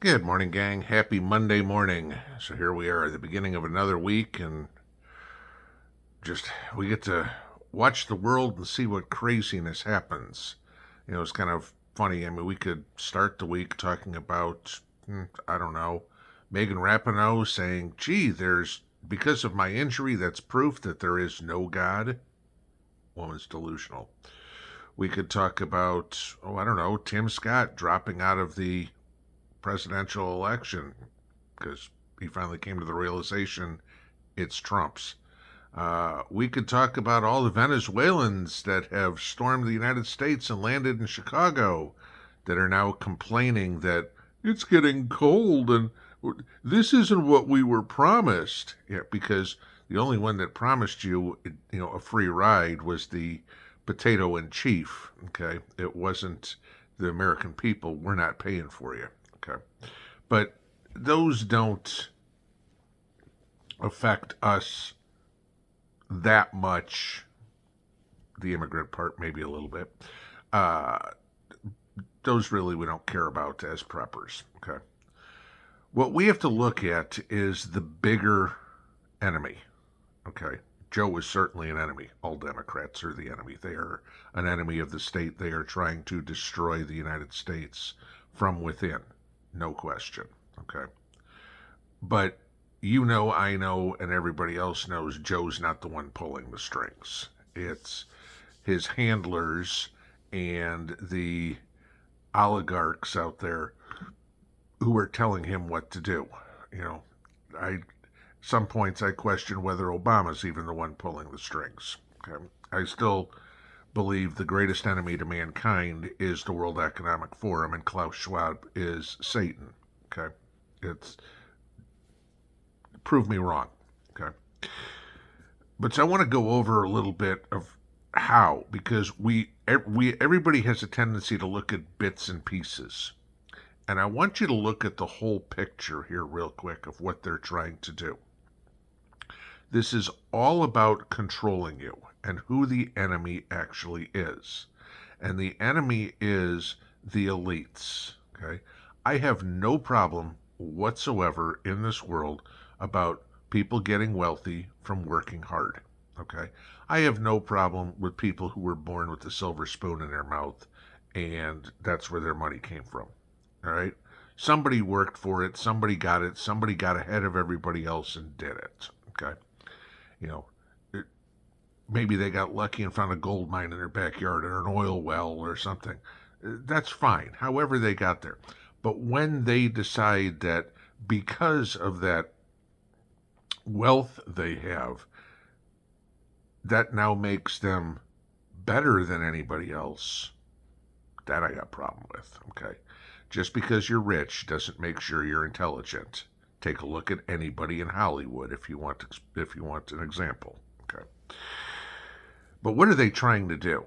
Good morning, gang. Happy Monday morning. So here we are at the beginning of another week, and just we get to watch the world and see what craziness happens. It's kind of funny. I mean, we could start the week talking about, I don't know, Megan Rapinoe saying, gee, because of my injury, that's proof that there is no God. Woman's delusional. We could talk about, I don't know, Tim Scott dropping out of the presidential election because he finally came to the realization it's Trump's. We could talk about all the Venezuelans that have stormed the United States and landed in Chicago that are now complaining that it's getting cold and this isn't what we were promised. Yeah, because the only one that promised you, a free ride was the potato in chief. Okay, it wasn't the American people. We're not paying for you. Okay, but those don't affect us that much. The immigrant part, maybe a little bit. Uh, those really we don't care about as preppers. Okay, what we have to look at is the bigger enemy. Okay, Joe is certainly an enemy. All Democrats are the enemy. They are an enemy of the state. They are trying to destroy the United States from within. No question. Okay. But I know, and everybody else knows Joe's not the one pulling the strings. It's his handlers and the oligarchs out there who are telling him what to do. I some points I question whether Obama's even the one pulling the strings. Okay. I still believe the greatest enemy to mankind is the World Economic Forum, and Klaus Schwab is Satan. Okay, it's prove me wrong. Okay, but so I want to go over a little bit of how, because everybody has a tendency to look at bits and pieces, and I want you to look at the whole picture here real quick of what they're trying to do. This is all about controlling you and who the enemy actually is. And the enemy is the elites. Okay? I have no problem whatsoever in this world about people getting wealthy from working hard. Okay? I have no problem with people who were born with a silver spoon in their mouth and that's where their money came from. All right? Somebody worked for it, somebody got it, somebody got ahead of everybody else and did it. Okay? You know, maybe they got lucky and found a gold mine in their backyard or an oil well or something. That's fine, however they got there. But when they decide that because of that wealth they have, that now makes them better than anybody else, that I got a problem with, okay? Just because you're rich doesn't make sure you're intelligent. Take a look at anybody in Hollywood if you want an example. Okay. But what are they trying to do?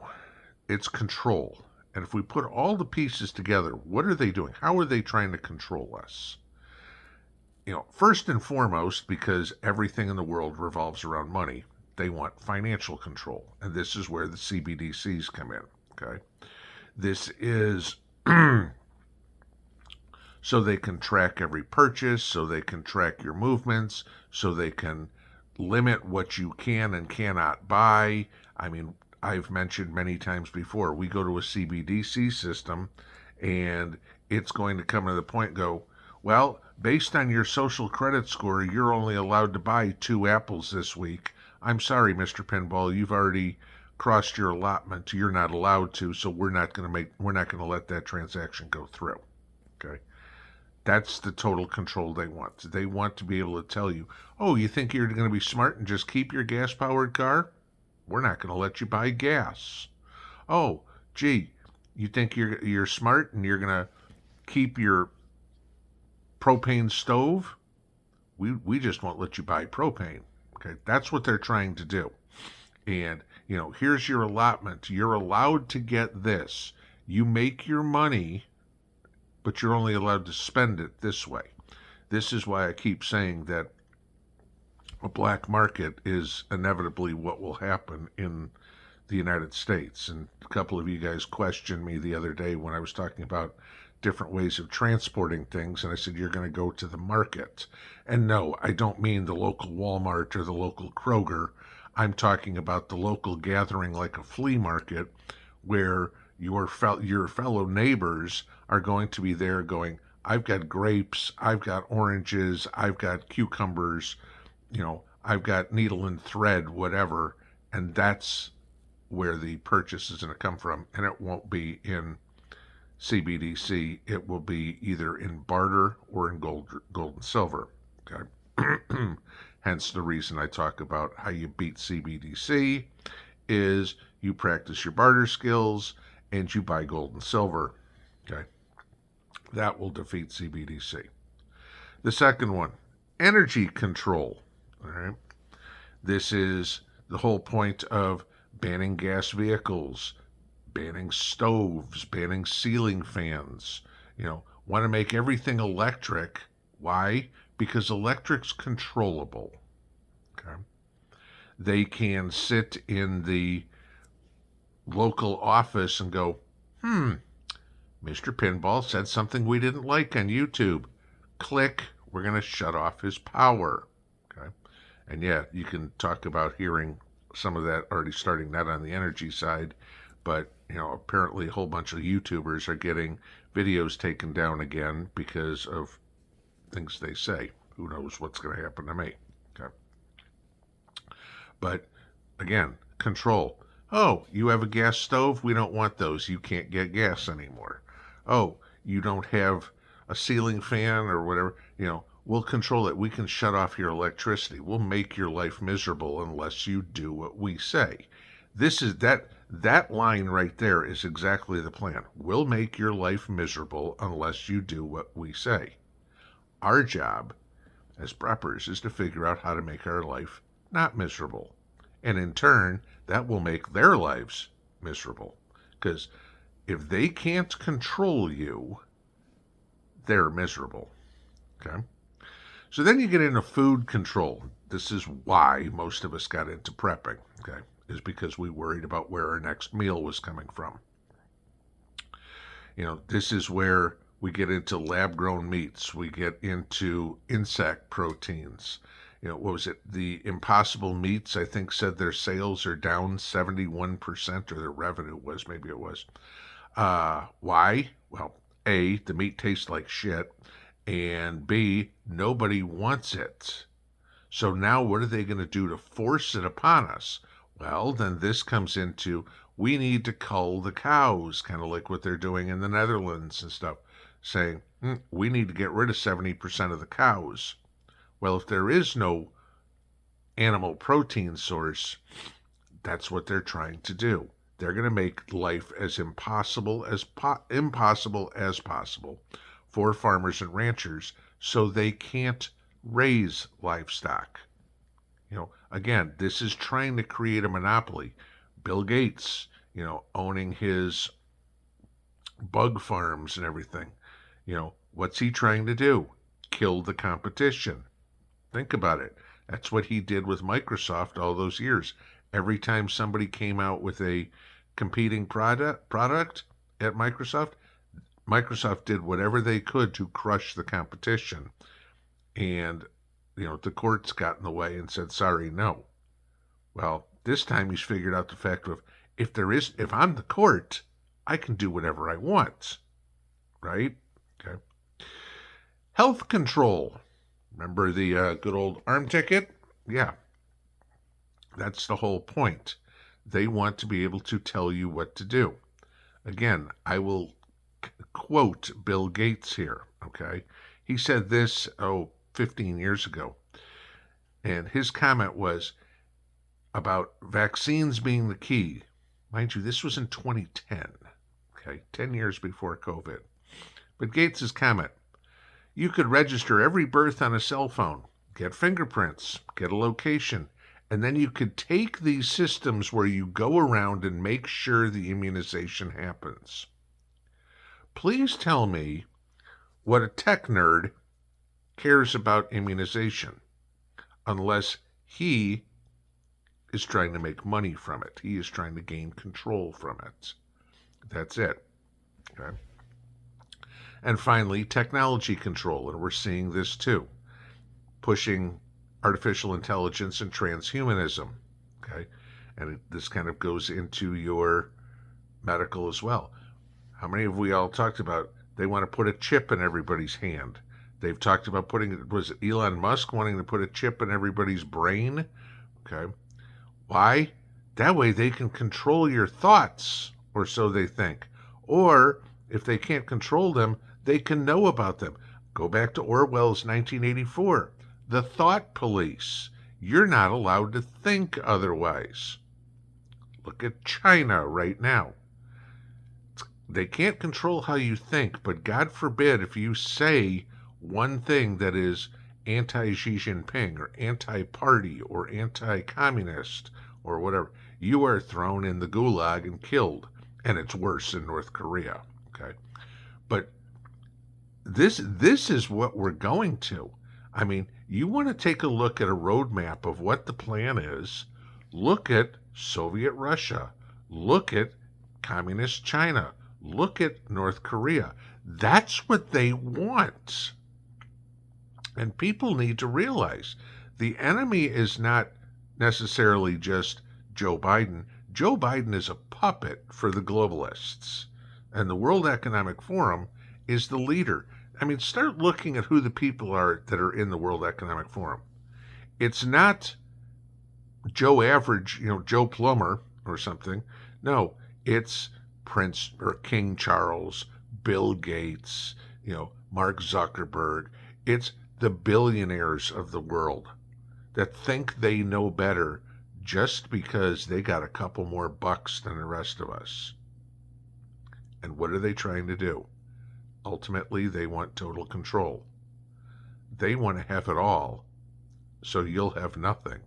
It's control. And if we put all the pieces together, what are they doing? How are they trying to control us? First and foremost, because everything in the world revolves around money, they want financial control. And this is where the CBDCs come in. Okay. This is so they can track every purchase, so they can track your movements, so they can limit what you can and cannot buy. I mean, I've mentioned many times before, we go to a CBDC system and it's going to come to the point and go, well, based on your social credit score, you're only allowed to buy 2 apples this week. I'm sorry, Mr. Pinball, you've already crossed your allotment. You're not allowed to, so we're not going to let that transaction go through. Okay? That's the total control they want. They want to be able to tell you, oh, you think you're going to be smart and just keep your gas-powered car? We're not going to let you buy gas. Oh, gee, you think you're smart and you're going to keep your propane stove? We just won't let you buy propane. Okay, that's what they're trying to do. And, here's your allotment. You're allowed to get this. You make your money, but you're only allowed to spend it this way. This is why I keep saying that a black market is inevitably what will happen in the United States. And a couple of you guys questioned me the other day when I was talking about different ways of transporting things. And I said, you're going to go to the market. And no, I don't mean the local Walmart or the local Kroger. I'm talking about the local gathering like a flea market where your fellow neighbors are going to be there going, I've got grapes, I've got oranges, I've got cucumbers, I've got needle and thread, whatever. And that's where the purchase is going to come from. And it won't be in CBDC. It will be either in barter or in gold and silver. Okay. Hence the reason I talk about how you beat CBDC is you practice your barter skills and you buy gold and silver. Okay. That will defeat CBDC. The second one, energy control. All right. This is the whole point of banning gas vehicles, banning stoves, banning ceiling fans. Want to make everything electric. Why? Because electric's controllable. Okay. They can sit in the local office and go, Mr. Pinball said something we didn't like on YouTube. Click, we're going to shut off his power. Okay. And yeah, you can talk about hearing some of that already starting, not on the energy side, but apparently a whole bunch of YouTubers are getting videos taken down again because of things they say. Who knows what's going to happen to me? Okay. But again, control. Oh, you have a gas stove? We don't want those. You can't get gas anymore. Oh, you don't have a ceiling fan or whatever. We'll control it. We can shut off your electricity. We'll make your life miserable unless you do what we say. That line right there is exactly the plan. We'll make your life miserable unless you do what we say. Our job as preppers is to figure out how to make our life not miserable. And in turn, that will make their lives miserable. Because if they can't control you, they're miserable. Okay? So then you get into food control. This is why most of us got into prepping, okay? Is because we worried about where our next meal was coming from. This is where we get into lab-grown meats. We get into insect proteins. What was it? The Impossible Meats, I think, said their sales are down 71%, or their revenue was, maybe it was. Why? Well, A, the meat tastes like shit, and B, nobody wants it. So now what are they going to do to force it upon us? Well, then this comes into, we need to cull the cows, kind of like what they're doing in the Netherlands and stuff, saying, we need to get rid of 70% of the cows. Well, if there is no animal protein source, that's what they're trying to do. They're going to make life as impossible as possible for farmers and ranchers so they can't raise livestock. Again, this is trying to create a monopoly. Bill Gates, owning his bug farms and everything. What's he trying to do? Kill the competition. Think about it. That's what he did with Microsoft all those years. Every time somebody came out with a competing product at Microsoft did whatever they could to crush the competition. And, the courts got in the way and said, sorry, no. Well, this time he's figured out the fact of, if I'm the court, I can do whatever I want. Right? Okay. Health control. Remember the good old arm ticket? Yeah. That's the whole point. They want to be able to tell you what to do. Again, I will quote Bill Gates here, okay? He said this, 15 years ago. And his comment was about vaccines being the key. Mind you, this was in 2010, okay? 10 years before COVID. But Gates' comment, you could register every birth on a cell phone, get fingerprints, get a location, and then you could take these systems where you go around and make sure the immunization happens. Please tell me what a tech nerd cares about immunization, unless he is trying to make money from it. He is trying to gain control from it. That's it. Okay? And finally, technology control, and we're seeing this too, pushing artificial intelligence and transhumanism. Okay, and this kind of goes into your medical as well. How many have we all talked about? They want to put a chip in everybody's hand. They've talked about was it Elon Musk wanting to put a chip in everybody's brain? Okay. Why? That way they can control your thoughts, or so they think. Or if they can't control them, they can know about them. Go back to Orwell's 1984. The thought police. You're not allowed to think otherwise. Look at China right now. They can't control how you think, but God forbid if you say one thing that is anti-Xi Jinping or anti-party or anti-communist or whatever, you are thrown in the gulag and killed. And it's worse in North Korea. Okay, but this is what we're going to. I mean, you want to take a look at a roadmap of what the plan is. Look at Soviet Russia. Look at Communist China. Look at North Korea. That's what they want. And people need to realize the enemy is not necessarily just Joe Biden. Joe Biden is a puppet for the globalists. And the World Economic Forum is the leader. I mean, start looking at who the people are that are in the World Economic Forum. It's not Joe Average, Joe Plumber or something. No, it's Prince or King Charles, Bill Gates, Mark Zuckerberg. It's the billionaires of the world that think they know better just because they got a couple more bucks than the rest of us. And what are they trying to do? Ultimately, they want total control. They want to have it all, so you'll have nothing.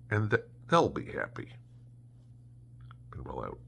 And they'll be happy. Pinball out.